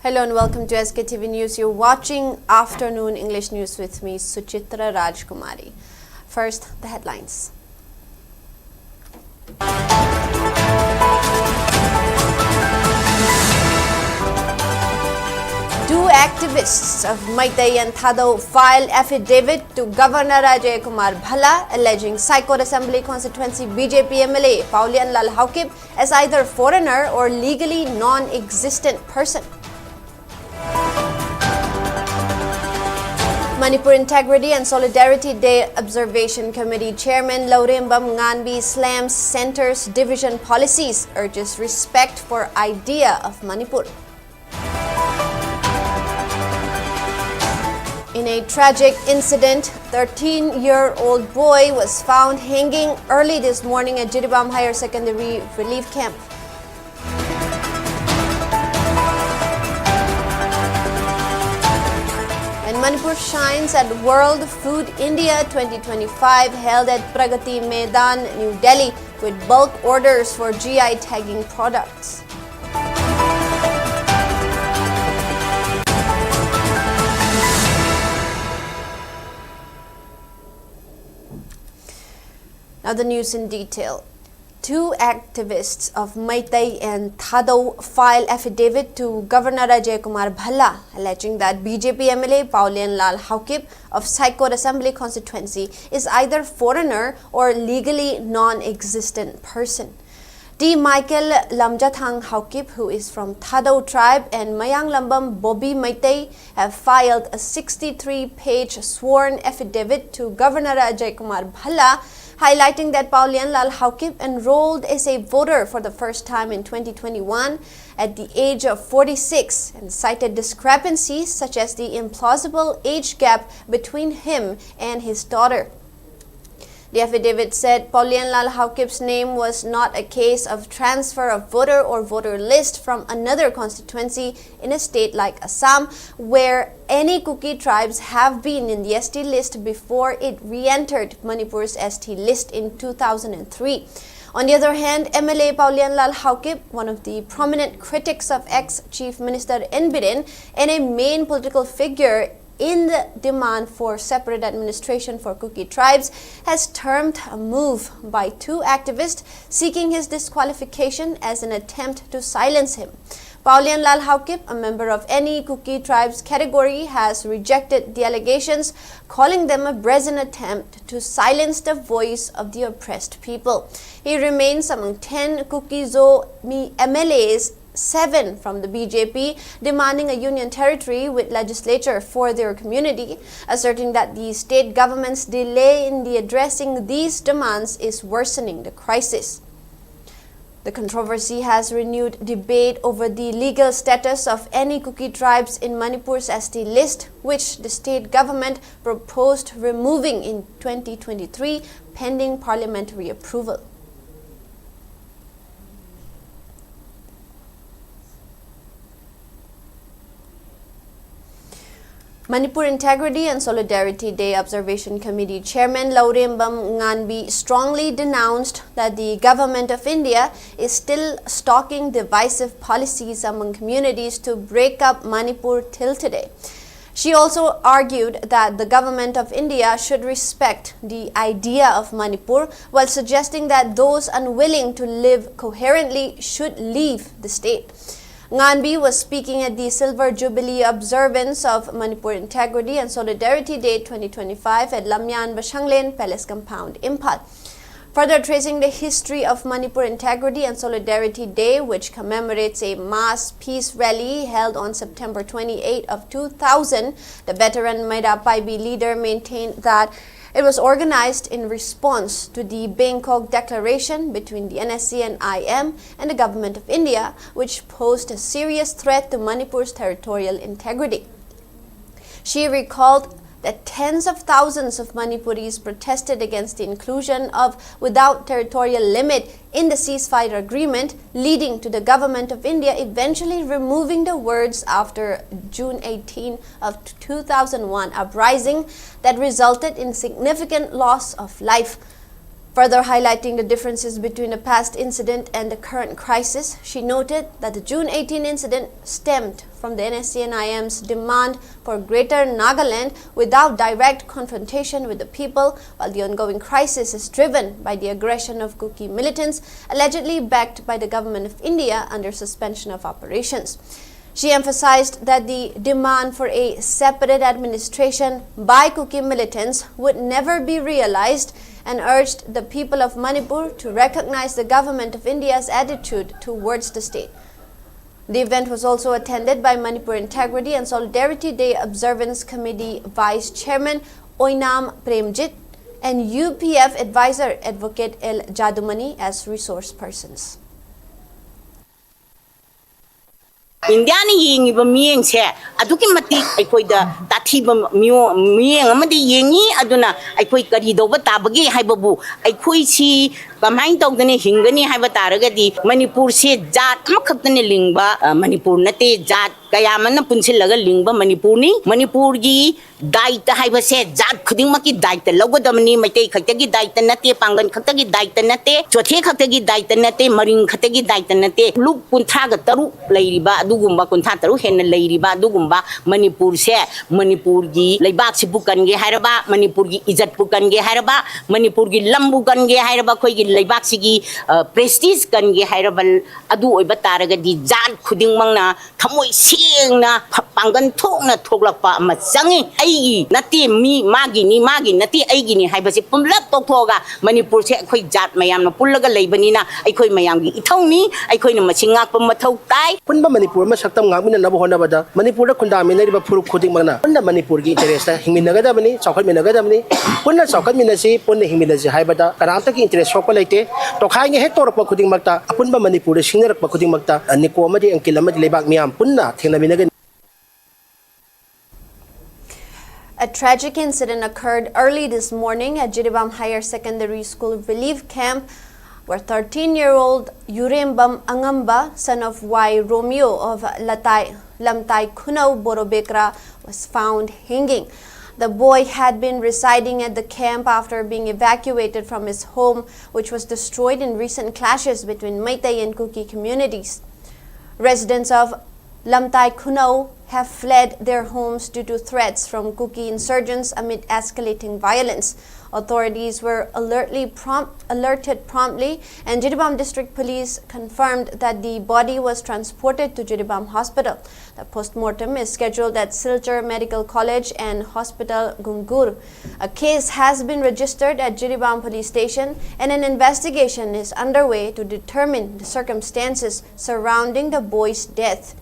Hello and welcome to Sktv'S News. You're watching Afternoon English News with me, Suchitra Rajkumari. First, the headlines. Two activists of Maitai and Thado filed affidavit to Governor Ajay Kumar Bhalla alleging Saikot Assembly constituency BJP MLA Paulian Lal Haukip as either foreigner or legally non-existent person. Manipur Integrity and Solidarity Day Observation Committee Chairman Laurembam Nganbi slams Centre's division policies, urges respect for idea of Manipur. In a tragic incident, 13-year-old boy was found hanging early this morning at Jiribam Higher Secondary Relief Camp. And Manipur shines at World Food India 2025 held at Pragati Maidan, New Delhi with bulk orders for GI tagging products. Now the news in detail. Two activists of Maitai and Thado filed affidavit to Governor Ajay Kumar Bhalla alleging that BJP MLA Paulian Lal Haukip of Saikot Assembly constituency is either foreigner or legally non-existent person. D. Michael Lamjathang Haukip, who is from Thado tribe, and Mayang Lambam Bobby Maitai have filed a 63-page sworn affidavit to Governor Ajay Kumar Bhalla highlighting that Paulian Lal Haukip enrolled as a voter for the first time in 2021 at the age of 46 and cited discrepancies such as the implausible age gap between him and his daughter. The affidavit said Paulian Lal Haukip's name was not a case of transfer of voter or voter list from another constituency in a state like Assam, where any Kuki tribes have been in the ST list before it re-entered Manipur's ST list in 2003. On the other hand, MLA Paulian Lal Haukip, one of the prominent critics of ex-Chief Minister N. Biren and a main political figure in the demand for separate administration for Kuki tribes, has termed a move by two activists seeking his disqualification as an attempt to silence him. Paulian Lal Haukip, a member of any Kuki tribes category, has rejected the allegations, calling them a brazen attempt to silence the voice of the oppressed people. He remains among 10 Kuki-Zo MLAs, 7 from the BJP, demanding a union territory with legislature for their community, asserting that the state government's delay in addressing these demands is worsening the crisis. The controversy has renewed debate over the legal status of any Kuki tribes in Manipur's ST list, which the state government proposed removing in 2023 pending parliamentary approval. Manipur Integrity and Solidarity Day Observation Committee Chairman Laurembam Nganbi strongly denounced that the government of India is still stalking divisive policies among communities to break up Manipur till today. She also argued that the government of India should respect the idea of Manipur, while suggesting that those unwilling to live coherently should leave the state. Nganbi was speaking at the Silver Jubilee observance of Manipur Integrity and Solidarity Day 2025 at Lamyan Bashanglen Palace Compound, Imphal. Further tracing the history of Manipur Integrity and Solidarity Day, which commemorates a mass peace rally held on September 28 of 2000, the veteran Maida Paibi leader maintained that it was organized in response to the Bangkok Declaration between the NSC and IM and the Government of India, which posed a serious threat to Manipur's territorial integrity. She recalled that tens of thousands of Manipuris protested against the inclusion of without territorial limit in the ceasefire agreement, leading to the Government of India eventually removing the words after June 18 of 2001 uprising that resulted in significant loss of life. Further highlighting the differences between the past incident and the current crisis, she noted that the June 18 incident stemmed from the NSC and IM's demand for Greater Nagaland without direct confrontation with the people, while the ongoing crisis is driven by the aggression of Kuki militants, allegedly backed by the government of India under suspension of operations. She emphasized that the demand for a separate administration by Kuki militants would never be realized and urged the people of Manipur to recognize the government of India's attitude towards the state. The event was also attended by Manipur Integrity and Solidarity Day Observance Committee Vice Chairman Oinam Premjit and UPF Advisor Advocate L. Jadumani as resource persons. Indiana yingiba miyeng se aduki mati aikoi da tathiba miyeng amadi yengi aduna aikoi kari doba tabagi haibabu aikoi si kamain tawdane hingani haiba taragadi Manipur se jat amakhatane lingba Manipur nate jat kayamana punsilaga lingba Manipur gi daita haiba se jat khuding maki daita logodamni maitei khaktagi daita nate pangan khaktagi daita nate chothe khaktagi daita nate maring khaktagi daita nate luk kuntha ga taru leiriba adugumba kuntha taru henna leiriba adugumba Manipur se Manipur gi leibak si bukan ge hairaba Manipur gi ijat bukan ge hairaba Manipur gi lambu kan ge hairaba khoi gi leibak si gi prestige kan ge hairabal adu oiba taragadi jat khuding mangna thamoi sengna pangan thokna thoklakpa ama changi aigi nati mi magi ni nati aigi ni haibasi pumlak tokhoga Manipur se khoi jat mayam na pullaga leibani na aikhoi mayam gi ithongni aikhoi na machingak pa mathau tai punba Manipur ma saktam ngakmina nabu hona bada Manipur da kunda mina riba phuru khudik magna punna Manipur gi interest ta hingminaga da bani chaukat minaga da bani punna chaukat minasi punna hingmina ji haibada karamta ki interest sokpa leite to khai nge hek torpa khudik magta punba Manipur da singnarak pa khudik magta niko amadi angkil amadi lebak miam punna thengna minaga. A tragic incident occurred early this morning at Jiribam Higher Secondary School relief camp where 13-year-old Yurembam Angamba, son of Y. Romeo of Lamtai Kunau Borobekra, was found hanging. The boy had been residing at the camp after being evacuated from his home, which was destroyed in recent clashes between Meitei and Kuki communities. Residents of Lamtai Kunau have fled their homes due to threats from Kuki insurgents amid escalating violence. Authorities were alerted promptly, and Jiribam District Police confirmed that the body was transported to Jiribam Hospital. The post-mortem is scheduled at Silchar Medical College and Hospital Gungur. A case has been registered at Jiribam Police Station, and an investigation is underway to determine the circumstances surrounding the boy's death.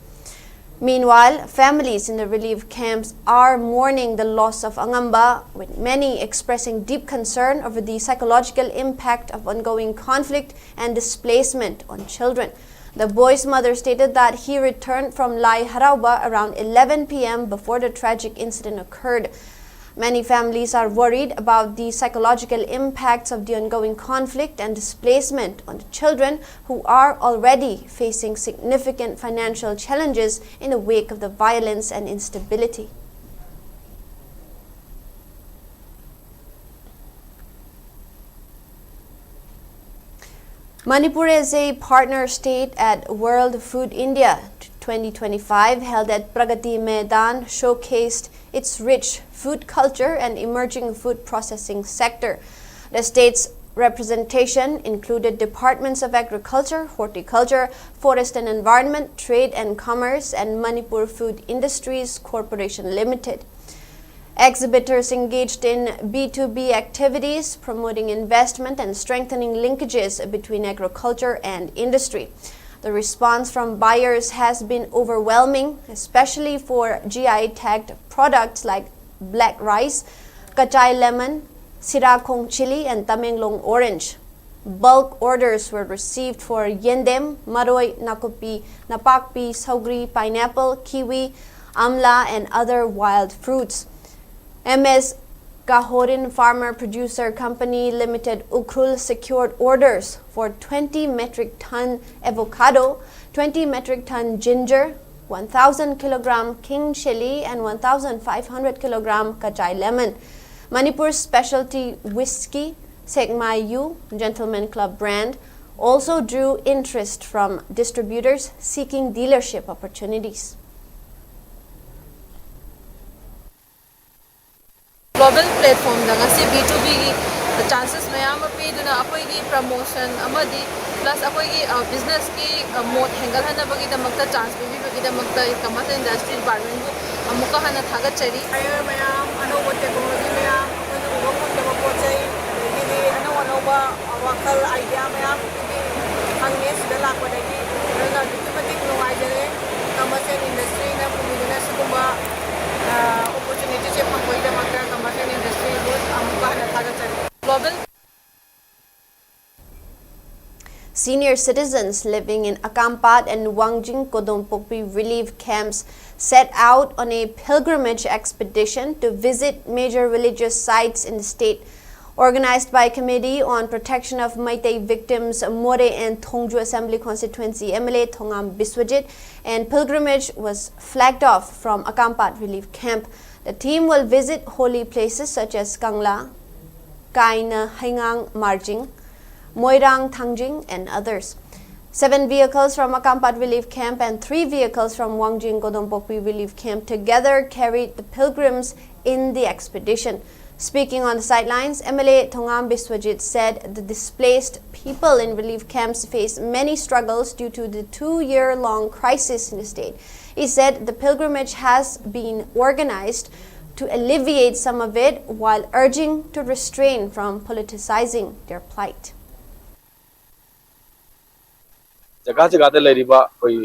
Meanwhile, families in the relief camps are mourning the loss of Angamba, with many expressing deep concern over the psychological impact of ongoing conflict and displacement on children. The boy's mother stated that he returned from Lai Harauba around 11 p.m. before the tragic incident occurred. Many families are worried about the psychological impacts of the ongoing conflict and displacement on the children, who are already facing significant financial challenges in the wake of the violence and instability. Manipur is a partner state at World Food India 2025 held at Pragati Maidan showcased its rich food culture and emerging food processing sector. The state's representation included departments of agriculture, horticulture, forest and environment, trade and commerce, and Manipur Food Industries Corporation Limited. Exhibitors engaged in B2B activities, promoting investment and strengthening linkages between agriculture and industry. The response from buyers has been overwhelming, especially for GI-tagged products like black rice, kachay lemon, sirakong chili, and tamenglong orange. Bulk orders were received for yendem, maroy, nakupi, napakpi, saugri, pineapple, kiwi, amla, and other wild fruits. MS Kahorin Farmer Producer Company Limited Ukrul secured orders for 20 metric ton avocado, 20 metric ton ginger, 1,000 kilogram king chili, and 1,500 kilogram kachay lemon. Manipur's specialty whiskey, Sekmayu Gentleman Club brand also drew interest from distributors seeking dealership opportunities. Global platform da ngasi B2B gi chances mayam pe duna apoi gi promotion amadi plus apoi gi business ki mode hangal hana bagi da makta chance pe bagi da makta commerce industry department bu amuka hana thaga chari hire mayam ano technology mayam ano ubok ko ko chai ni ano ba wakal idea mayam hangnes da la ko dai na diplomatic no ajare commerce industry na pumidina sumba opportunity che pangoi da makta commerce industry bu amuka hana thaga chari global. Senior citizens living in Akampat and Wangjing Kodompokpi relief camps set out on a pilgrimage expedition to visit major religious sites in the state. Organized by Committee on Protection of Meitei Victims, More and Thongju Assembly Constituency MLA Thongam Biswajit, and pilgrimage was flagged off from Akampat relief camp. The team will visit holy places such as Kangla, Kaina Haingang Marjing, Moirang Tangjing, and others. 7 vehicles from Akampat Relief Camp and 3 vehicles from Wangjing Kodompokpi Relief Camp together carried the pilgrims in the expedition. Speaking on the sidelines, MLA Thongam Biswajit said the displaced people in relief camps face many struggles due to the 2-year-long crisis in the state. He said the pilgrimage has been organized to alleviate some of it while urging to refrain from politicizing their plight. जगह जगह ते लेरिबा कोई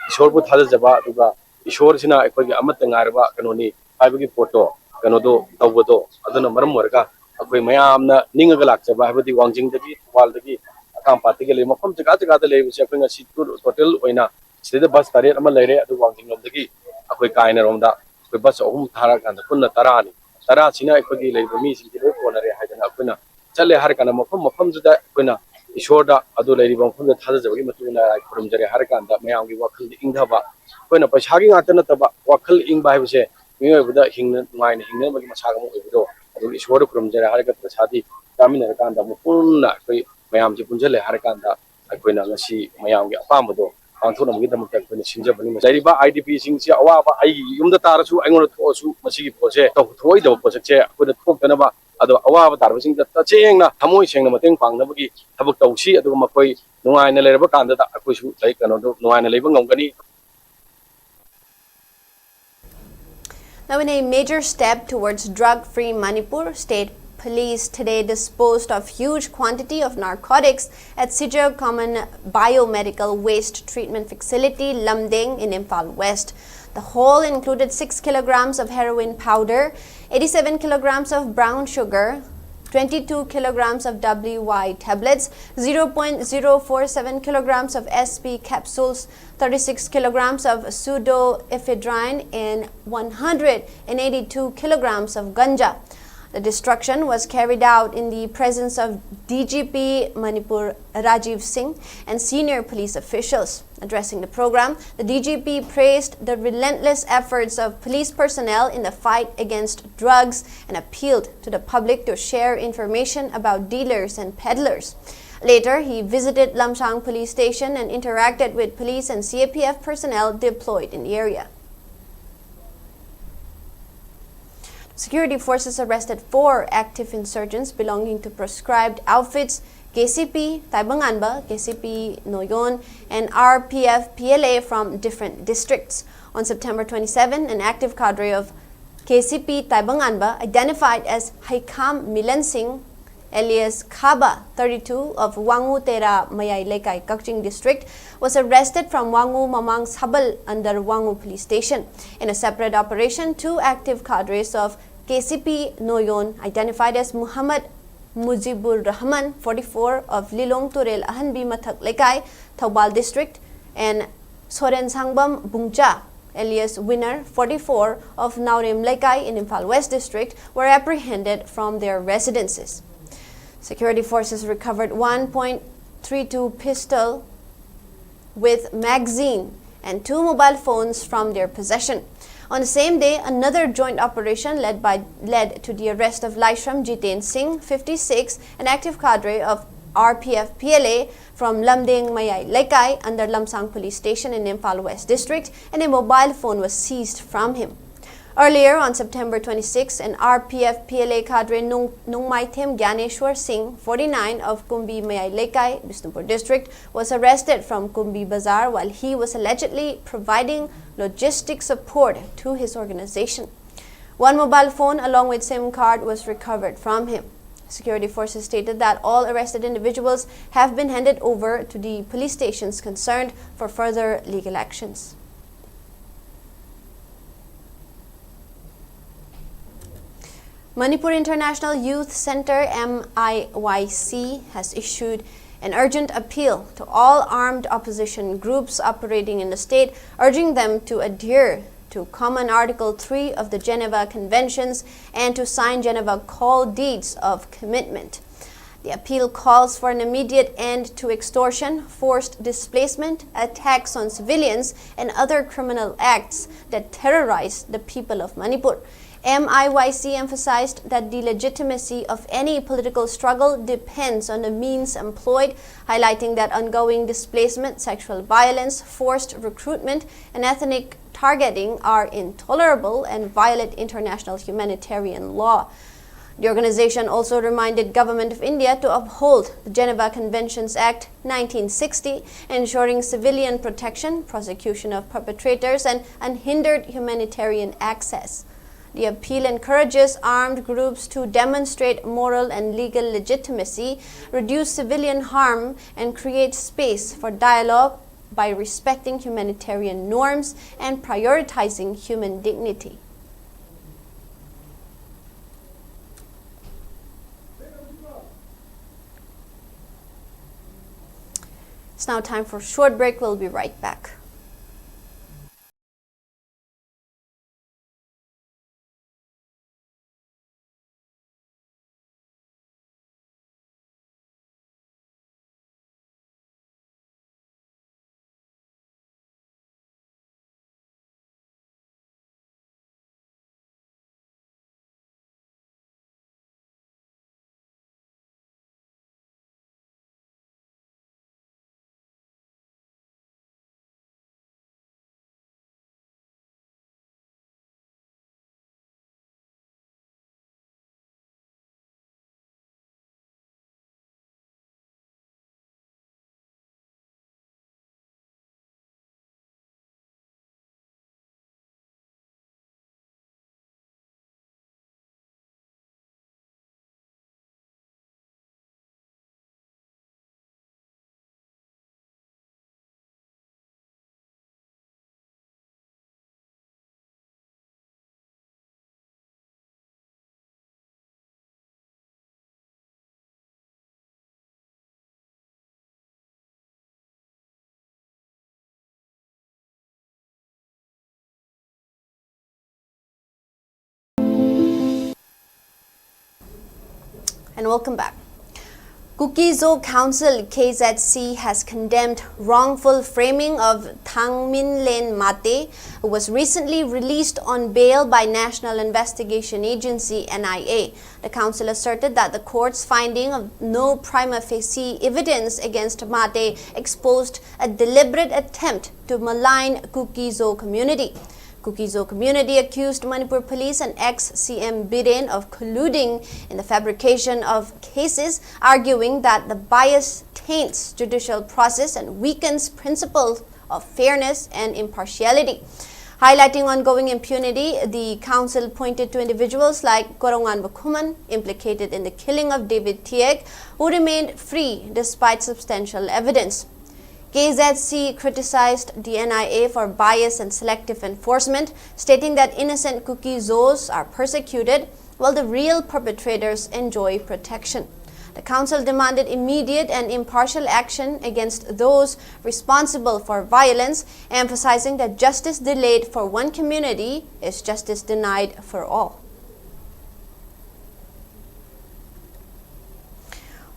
ईश्वर को थाज जबा दुगा ईश्वर सिना कोई अमत ngairba kanoni haibagi photo kanodo tawdo aduna maram warga कोई मयामना निंगा लाक जबा हाबदी वांगजिंग दगी वाल दगी अकाम पार्टी के ले मफम जगह जगह ते लेबसे कोई ngasi टोटल ओइना सिदे बस तारे अमा लेरे अदु वांगजिंग लोम दगी कोई कायना रोमदा कोई बस अहुम थारा कांदा पुन्ना तरानी तरा सिना कोई लेबा मी सिंदे कोनरे हाइदना कोइना चले हर काना मफम मफम जुदा कोइना ईश्वर अदु लेरिबा मफम थाजजबगी मतुना खुरमजरे हर कांदा मयामगी वखल इंगधबा कोइना पैसागी गात नतबा वखल इंगबा हाइबसे मियोबदा हिंगन नुआइना हिंगनबगी मसागम ओइबदो अदु ईश्वर खुरमजरे हर का प्रसादी तामिनर कांदा मपुन्ना कोइ मयामजी पुंजले हर कांदा कोइना ngasi मयामगी अपामबदो पांथोनमगी दमक कोइना सिंजबनी मजारिबा आईडीपी सिंगसी अवाबा आई युमदा तारसु आइंगोन थोसु मसिगी पोसे थोइदो पोसेचे कोइना थोक्तनबा अदो अवाब तारबसिंग तचेंगना थमोय सेंगना मतेंग पांगनबगी थबक तौसी अदो मकोय नुआइना लेरबा कांदा अकोयसु लाई कनोदो नुआइना लेबा ngomgani. Now, in a major step towards drug-free Manipur, State Police today disposed of huge quantity of narcotics at Sijau Common Biomedical Waste Treatment Facility, Lamding in Imphal West. The haul included 6 kilograms of heroin powder, 87 kilograms of brown sugar, 22 kilograms of WY tablets, 0.047 kilograms of SP capsules, 36 kilograms of pseudoephedrine, and 182 kilograms of ganja. The destruction was carried out in the presence of DGP Manipur Rajiv Singh and senior police officials. Addressing the program, the DGP praised the relentless efforts of police personnel in the fight against drugs and appealed to the public to share information about dealers and peddlers. Later, he visited Lamsang police station and interacted with police and CAPF personnel deployed in the area. Security forces arrested 4 active insurgents belonging to proscribed outfits KCP Taibanganba, KCP Noyon, and RPF PLA from different districts. On September 27, an active cadre of KCP Taibanganba, identified as Haikam Milan Singh, alias Khaba, 32, of Wangu Tera Mayai Lekai, Kakching district, was arrested from Wangu Mamang Sabal under Wangu police station. In a separate operation, 2 active cadres of KCP Noyon, identified as Muhammad Mujibur Rahman, 44, of Lilong Turel Ahanbi Mathak Lekai, Taubal district, and Soren Sangbam Bungcha, alias Winner, 44, of Naurim Lekai in Imphal West district, were apprehended from their residences. Security forces recovered 1.32 pistol with magazine and 2 mobile phones from their possession. On the same day, another joint operation led to the arrest of Laishram Jiten Singh, 56, an active cadre of RPF PLA from Lamdeng Mayai Lekai under Lamsang Police Station in Imphal West District, and a mobile phone was seized from him. Earlier on September 26, an RPF PLA cadre Nungmaithem Gyaneshwar Singh, 49, of Kumbi Mayai Lekai, Bishnupur District, was arrested from Kumbi Bazaar while he was allegedly providing logistic support to his organization. One mobile phone along with SIM card was recovered from him. Security forces stated that all arrested individuals have been handed over to the police stations concerned for further legal actions. Manipur International Youth Center MIYC has issued an urgent appeal to all armed opposition groups operating in the state, urging them to adhere to Common Article 3 of the Geneva Conventions and to sign Geneva Call Deeds of Commitment. The appeal calls for an immediate end to extortion, forced displacement, attacks on civilians, and other criminal acts that terrorize the people of Manipur. MIYC emphasized that the legitimacy of any political struggle depends on the means employed, highlighting that ongoing displacement, sexual violence, forced recruitment, and ethnic targeting are intolerable and violate international humanitarian law. The organization also reminded Government of India to uphold the Geneva Conventions Act 1960, ensuring civilian protection, prosecution of perpetrators, and unhindered humanitarian access. The appeal encourages armed groups to demonstrate moral and legal legitimacy, reduce civilian harm, and create space for dialogue by respecting humanitarian norms and prioritizing human dignity. It's now time for a short break. We'll be right back. And welcome back. Kuki-Zo Council KZC has condemned wrongful framing of Thangminlen Mate, who was recently released on bail by National Investigation Agency NIA. The council asserted that the court's finding of no prima facie evidence against Mate exposed a deliberate attempt to malign Kuki-Zo community. Kuki-Zo community accused Manipur police and ex-CM Biren of colluding in the fabrication of cases, arguing that the bias taints judicial process and weakens principles of fairness and impartiality. Highlighting ongoing impunity, the council pointed to individuals like Korongan Bakhuman, implicated in the killing of David Tiek, who remained free despite substantial evidence. KZC criticized the NIA for bias and selective enforcement, stating that innocent Kuki-Zos are persecuted while the real perpetrators enjoy protection. The council demanded immediate and impartial action against those responsible for violence, emphasizing that justice delayed for one community is justice denied for all.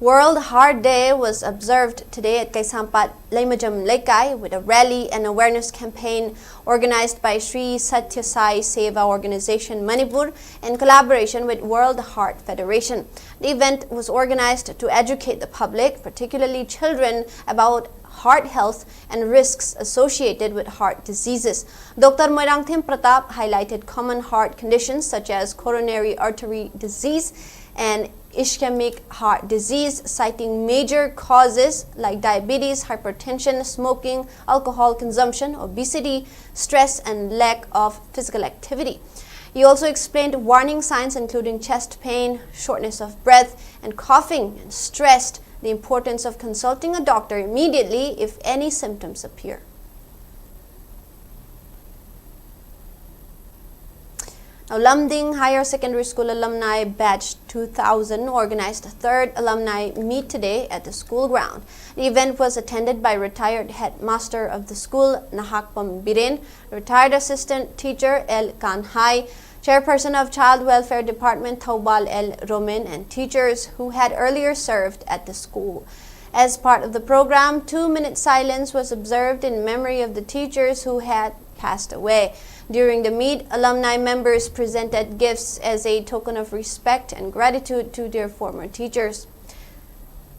World Heart Day was observed today at Kaisampat Laimajam Laikai with a rally and awareness campaign organized by Sri Satya Sai Seva Organization Manipur in collaboration with World Heart Federation. The event was organized to educate the public, particularly children, about heart health and risks associated with heart diseases. Dr. Moirangthim Pratap highlighted common heart conditions such as coronary artery disease and ischemic heart disease, citing major causes like diabetes, hypertension, smoking, alcohol consumption, obesity, stress, and lack of physical activity. He also explained warning signs including chest pain, shortness of breath, and coughing, and stressed the importance of consulting a doctor immediately if any symptoms appear. Now, Lamding Higher Secondary School Alumni Batch 2000 organized a third alumni meet today at the school ground. The event was attended by retired headmaster of the school, Nahakpam Biren, retired assistant teacher, El Kanhai, chairperson of Child Welfare Department, Taubal El Romen, and teachers who had earlier served at the school. As part of the program, 2-minute silence was observed in memory of the teachers who had passed away. During the meet, alumni members presented gifts as a token of respect and gratitude to their former teachers.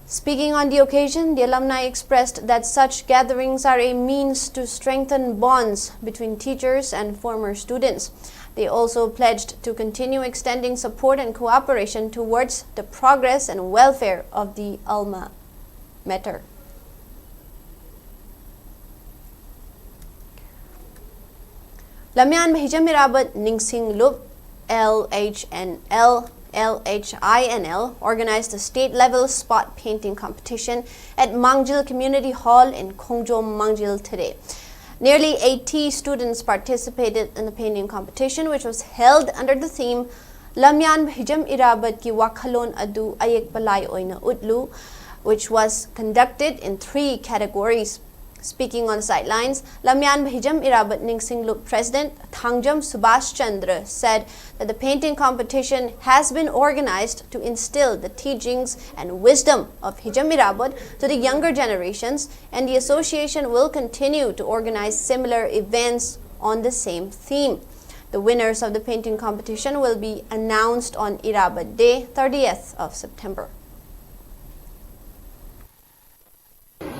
Speaking on the occasion, the alumni expressed that such gatherings are a means to strengthen bonds between teachers and former students. They also pledged to continue extending support and cooperation towards the progress and welfare of the alma mater. Lamyan Mahijam Mirabat Ningsing Lup LHINL organized a state-level spot painting competition at Mangjil Community Hall in Khongjom, Mangjil today. Nearly 80 students participated in the painting competition, which was held under the theme Lamyan Mahijam Irabat ki Wakhalon Adu Ayek Palai Oina Utlu, which was conducted in 3 categories. Speaking on the sidelines, Lamyan Mahijam Irabat Ningsing Lup President Thangjam Subhash Chandra said that the painting competition has been organized to instill the teachings and wisdom of Hijam Irabat to the younger generations, and the association will continue to organize similar events on the same theme. The winners of the painting competition will be announced on Irabat Day, 30th of September.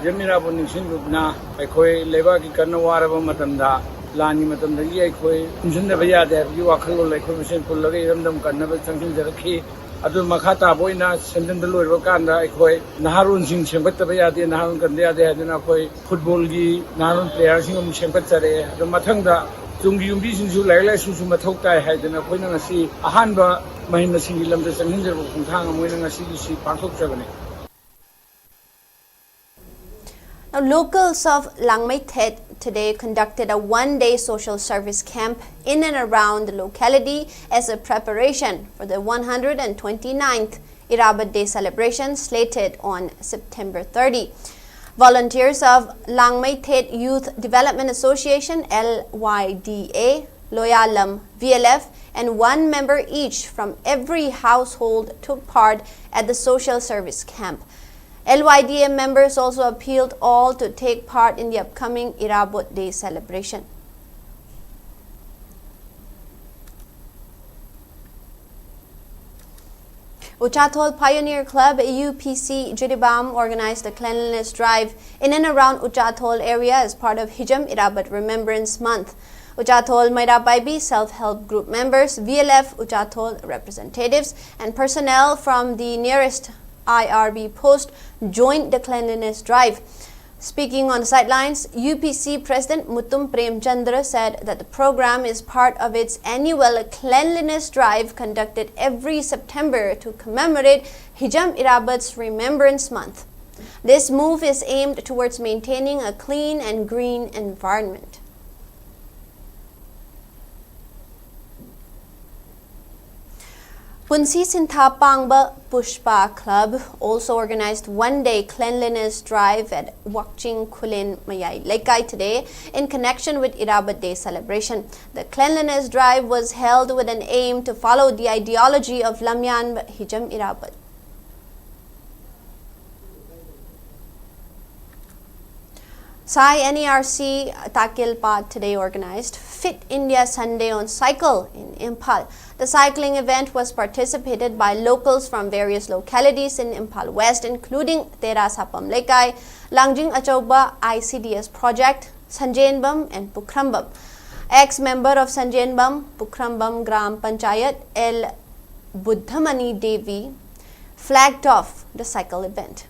Jamirabu Nishinupna, Akoi, Levaki Kanawara Matanda, Lani Matandagi, Akoi, Nzunda there, you are Kalo like Commission Pularam, Kanava, something that a key, Adu Makata Boina, Sendendulu Rokanda, Akoi, Naharun Sing Shembatabaya, Naharun Kandea, they had an Akoi, football, Narun players, Shempatare, the Matanga, Tungi Bisu, Laila Sumatota had an appointment, see, a Hanba, Mahina Singilam, the Sanginder from Tanga, winning a CDC, Partok 7. Now, locals of Langmai Thet today conducted a one-day social service camp in and around the locality as a preparation for the 129th Irabat Day celebration slated on September 30. Volunteers of Langmai Thet Youth Development Association LYDA, Loyalam VLF, and 1 member each from every household took part at the social service camp. LYDA members also appealed all to take part in the upcoming Irabat Day celebration. Uchathol Pioneer Club UPC Jiribam organized a cleanliness drive in and around Uchathol area as part of Hijam Irabat Remembrance Month. Uchathol Mairapaibi self-help group members, VLF Uchathol representatives, and personnel from the nearest IRB post joined the cleanliness drive. Speaking on the sidelines, UPC President Mutum Prem Chandra said that the program is part of its annual cleanliness drive conducted every September to commemorate Hijam Irabat's Remembrance Month. This move is aimed towards maintaining a clean and green environment. Punsi Sintha Pangba Pushpa Club also organized one-day cleanliness drive at Wakching Kulin Mayai Laikai today in connection with Irabat Day celebration. The cleanliness drive was held with an aim to follow the ideology of Lamyan Hijam Irabat. Sai NERC Takilpa today organized Fit India Sunday on Cycle in Imphal. The cycling event was participated by locals from various localities in Imphal West, including Tera Sapam Lekai, Langjing Achauba ICDS project, Sanjainbam and Pukrambam. Ex-member of Sanjainbam, Pukrambam Gram Panchayat L. Buddhamani Devi flagged off the cycle event.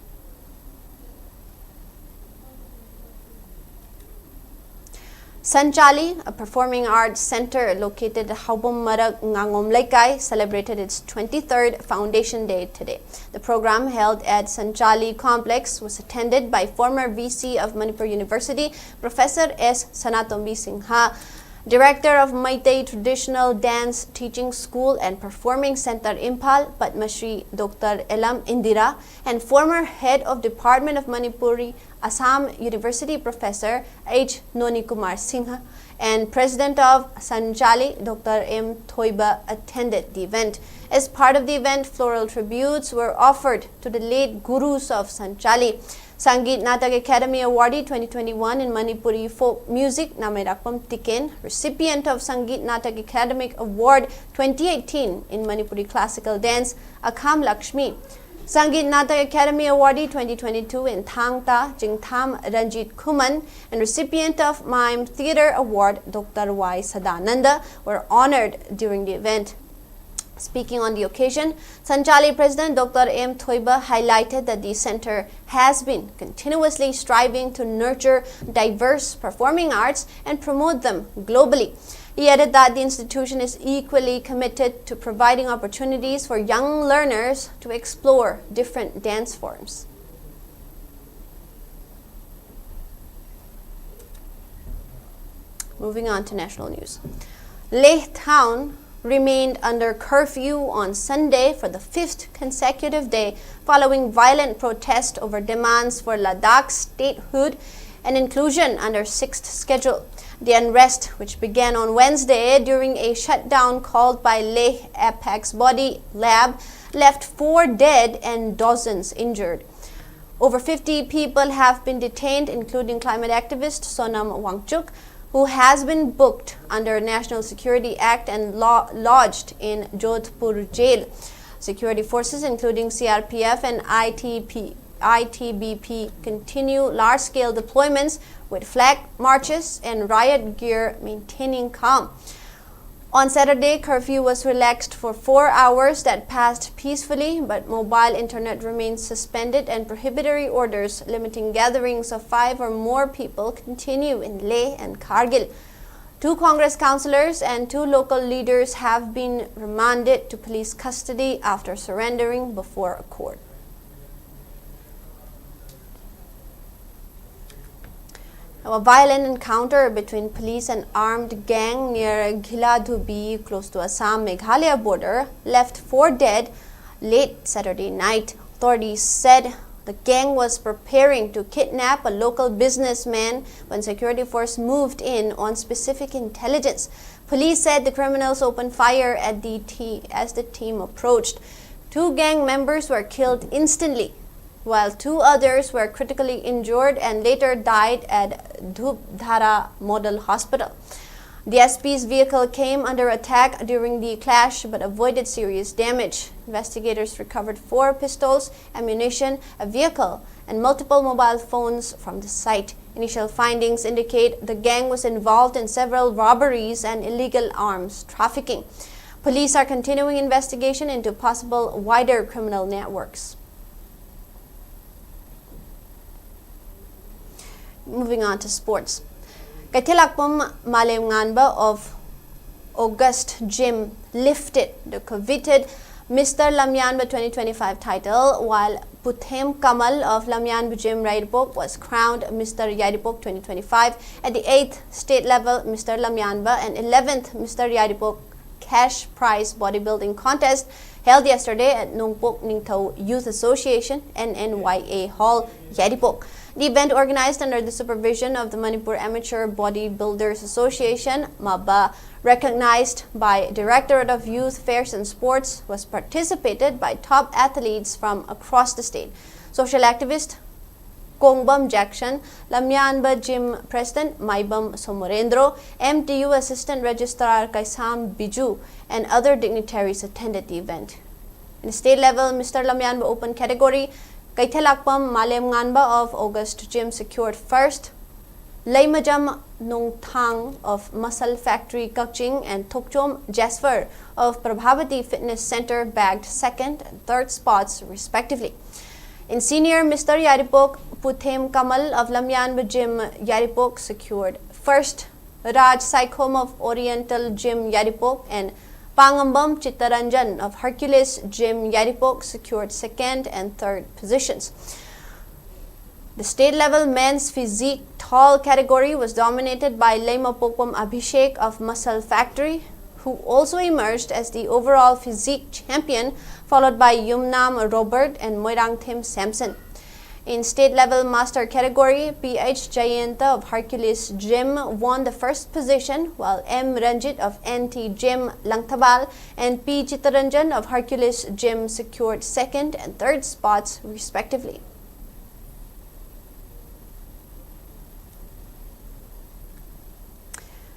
Sanchali, a performing arts center located at Haubom Marag Ngangom Laikai, celebrated its 23rd Foundation Day today. The program held at Sanchali Complex was attended by former VC of Manipur University, Professor S. Sanatombi Singha, Director of Meitei Traditional Dance Teaching School and Performing Center Imphal, Padma Shri Dr. Elam Indira, and former Head of Department of Manipuri, Assam University Professor H. Noni Kumar Singha, and President of Sanchali, Dr. M. Thoiba, attended the event. As part of the event, floral tributes were offered to the late gurus of Sanchali. Sangeet Natak Academy Awardee 2021 in Manipuri Folk Music, Namerakpam Tiken, recipient of Sangeet Natak Academic Award 2018 in Manipuri Classical Dance, Akham Lakshmi. Sangeet Natak Academy Awardee 2022 in Thangta, Jingtham Ranjit Kuman, and recipient of Mime Theatre Award, Dr. Y. Sadananda, were honored during the event. Speaking on the occasion, Sanchali President Dr. M. Thoiba highlighted that the center has been continuously striving to nurture diverse performing arts and promote them globally. He added that the institution is equally committed to providing opportunities for young learners to explore different dance forms. Moving on to national news. Leh town remained under curfew on Sunday for the 5th consecutive day following violent protest over demands for Ladakh's statehood and inclusion under 6th schedule. The unrest, which began on Wednesday during a shutdown called by Leh Apex Body Lab, left 4 dead and dozens injured. Over 50 people have been detained, including climate activist Sonam Wangchuk, who has been booked under National Security Act and lodged in Jodhpur jail. Security forces, including CRPF and ITBP, continue large-scale deployments with flag marches and riot gear maintaining calm. On Saturday, curfew was relaxed for 4 hours that passed peacefully, but mobile internet remains suspended and prohibitory orders limiting gatherings of 5 or more people continue in Leh and Kargil. 2 Congress councillors and 2 local leaders have been remanded to police custody after surrendering before a court. A violent encounter between police and armed gang near Ghiladhubi, close to Assam-Meghalaya border, left 4 dead late Saturday night. Authorities said the gang was preparing to kidnap a local businessman when security force moved in on specific intelligence. Police said the criminals opened fire as the team approached. 2 gang members were killed instantly, while 2 others were critically injured and later died at Dhupdhara Model Hospital. The SP's vehicle came under attack during the clash but avoided serious damage. Investigators recovered 4 pistols, ammunition, a vehicle, and multiple mobile phones from the site. Initial findings indicate the gang was involved in several robberies and illegal arms trafficking. Police are continuing investigation into possible wider criminal networks. Moving on to sports. Kaithilakpam Malem Nganba of August Gym lifted the coveted Mr. Lamyanba 2025 title, while Puthem Kamal of Lamyanba Gym Yaidipok was crowned Mr. Yaidipok 2025 at the 8th state level Mr. Lamyanba and 11th Mr. Yaidipok cash prize bodybuilding contest held yesterday at Nongpok Ningthau Youth Association NNYA Hall, Yaidipok. The event, organized under the supervision of the Manipur Amateur Bodybuilders Association, MABA, recognized by Directorate of Youth Fairs and Sports, was participated by top athletes from across the state. Social activist Kongbam Jackson, Lamyanba Gym President Maibam Somorendro, MTU Assistant Registrar Kaisam Biju, and other dignitaries attended the event. In state level, Mr. Lamyanba Open category, Kaithelakpam Malem Nganba of August Gym secured first, Laimajam Nongthang of Muscle Factory Kakching and Thokchom Jasper of Prabhavati Fitness Center bagged second and third spots respectively. In senior, Mr. Yaripok Puthem Kamal of Lamyanba Gym Yaripok secured first, Raj Saikhom of Oriental Gym Yaripok and Pangambam Chittaranjan of Hercules Gym Yaripok secured second and third positions. The state level men's physique tall category was dominated by Lema Pokwam Abhishek of Muscle Factory, who also emerged as the overall physique champion, followed by Yumnam Robert and Moirangthim Samson. In state level master category, PH Jayanta of Hercules Gym won the first position, while M Ranjit of NT Gym Langtabal and P Chittaranjan of Hercules Gym secured second and third spots respectively.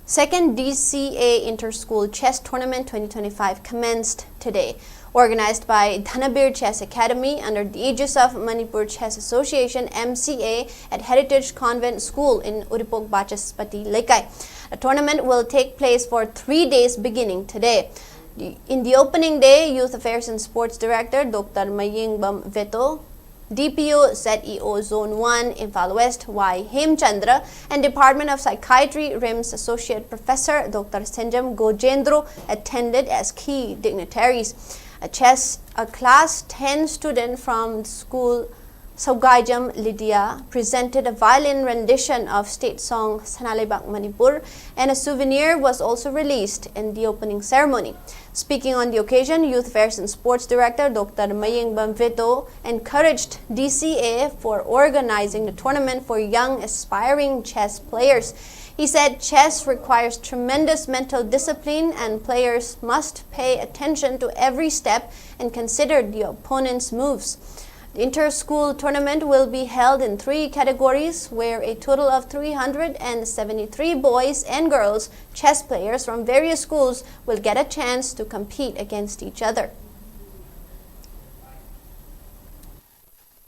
Second DCA Inter-School Chess Tournament 2025 commenced today. Organized by Dhanabir Chess Academy under the aegis of Manipur Chess Association MCA at Heritage Convent School in Uripok Bachaspati Laikai. The tournament will take place for 3 days beginning today. In the opening day, Youth Affairs and Sports Director Dr. Mayingbam Veto, DPO ZEO Zone 1 Imphal West Y Hemchandra and Department of Psychiatry RIMS Associate Professor Dr. Senjam Gojendro attended as key dignitaries. A class 10 student from the school Saugaijam Lydia presented a violin rendition of state song Sanalebak Manipur, and a souvenir was also released in the opening ceremony. Speaking on the occasion, Youth Affairs and Sports Director Dr. Mayingbam Veto encouraged DCA for organizing the tournament for young aspiring chess players. He said chess requires tremendous mental discipline and players must pay attention to every step and consider the opponent's moves. The inter-school tournament will be held in 3 categories where a total of 373 boys and girls chess players from various schools will get a chance to compete against each other.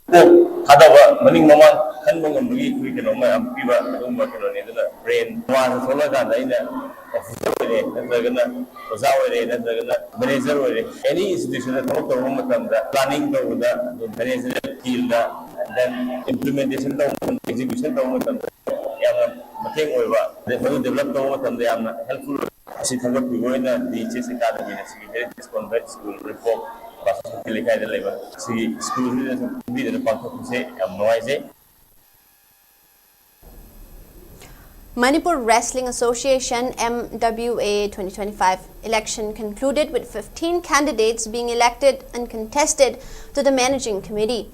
Hadaba maning maman hanbang ambugi kui keno ma ampiba umba keno ne dana brain wan thola ga naina officer re nadagana oza re nadagana manager re any institution that talk to matam da planning to da manager field da and then implementation to execution to matam yam mateng oiba develop to matam da yam helpful si thangak bi goina di chess academy na si heritage convent school report Manipur Wrestling Association MWA 2025 election concluded with 15 candidates being elected and contested to the managing committee.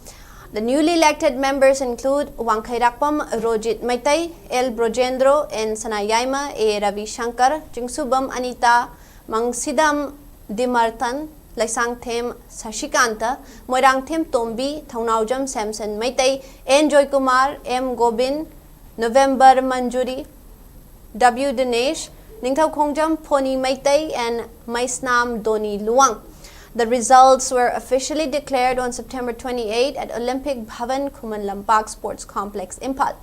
The newly elected members include Wangkhairakpam Rojit Maitai, L. Brojendro, N. Sanayaima, A. Ravi Shankar, Jingsubam Anita, Mangsidam Dimartan, Laisangthem Sashikanta, Moirangthem Tombi, Thaunaujam Samson Maitai, N. Joy Kumar, M. Gobin, November Manjuri, W. Dinesh, Ningthau Khongjam Poni Maitai, and Maisnam Doni Luang. The results were officially declared on September 28 at Olympic Bhavan Khuman Lampak Sports Complex, Imphal.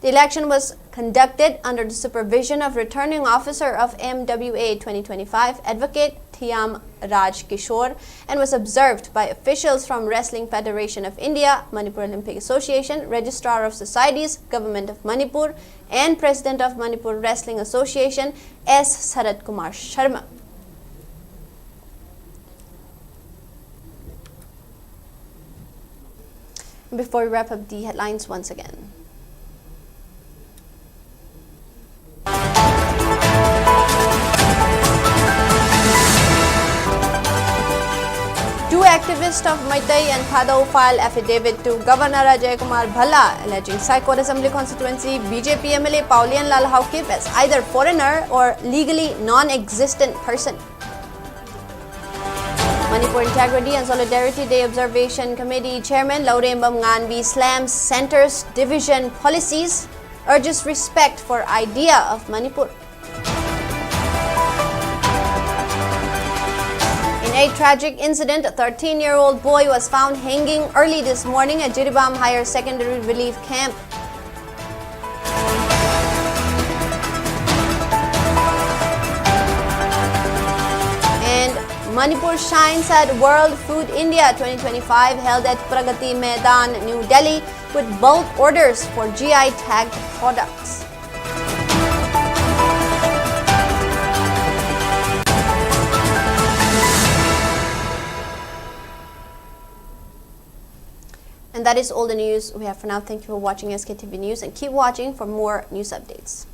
The election was conducted under the supervision of Returning Officer of MWA 2025, Advocate Thiam Raj Kishore, and was observed by officials from Wrestling Federation of India, Manipur Olympic Association, Registrar of Societies, Government of Manipur, and President of Manipur Wrestling Association, S. Sarat Kumar Sharma. Before we wrap up the headlines once again. Two activists of Maitai and Thadau filed affidavit to Governor Ajay Kumar Bhalla alleging Saikot Assembly constituency BJP MLA Paulian Lal Haukip as either foreigner or legally non-existent person. Manipur Integrity and Solidarity Day Observation Committee Chairman Laurembam Nganbi slams Centre's division policies, urges respect for idea of Manipur. In a tragic incident, a 13-year-old boy was found hanging early this morning at Jiribam Higher Secondary Relief Camp. Manipur shines at World Food India 2025 held at Pragati Maidan, New Delhi with bulk orders for GI tagged products. And that is all the news we have for now. Thank you for watching SKTV News and keep watching for more news updates.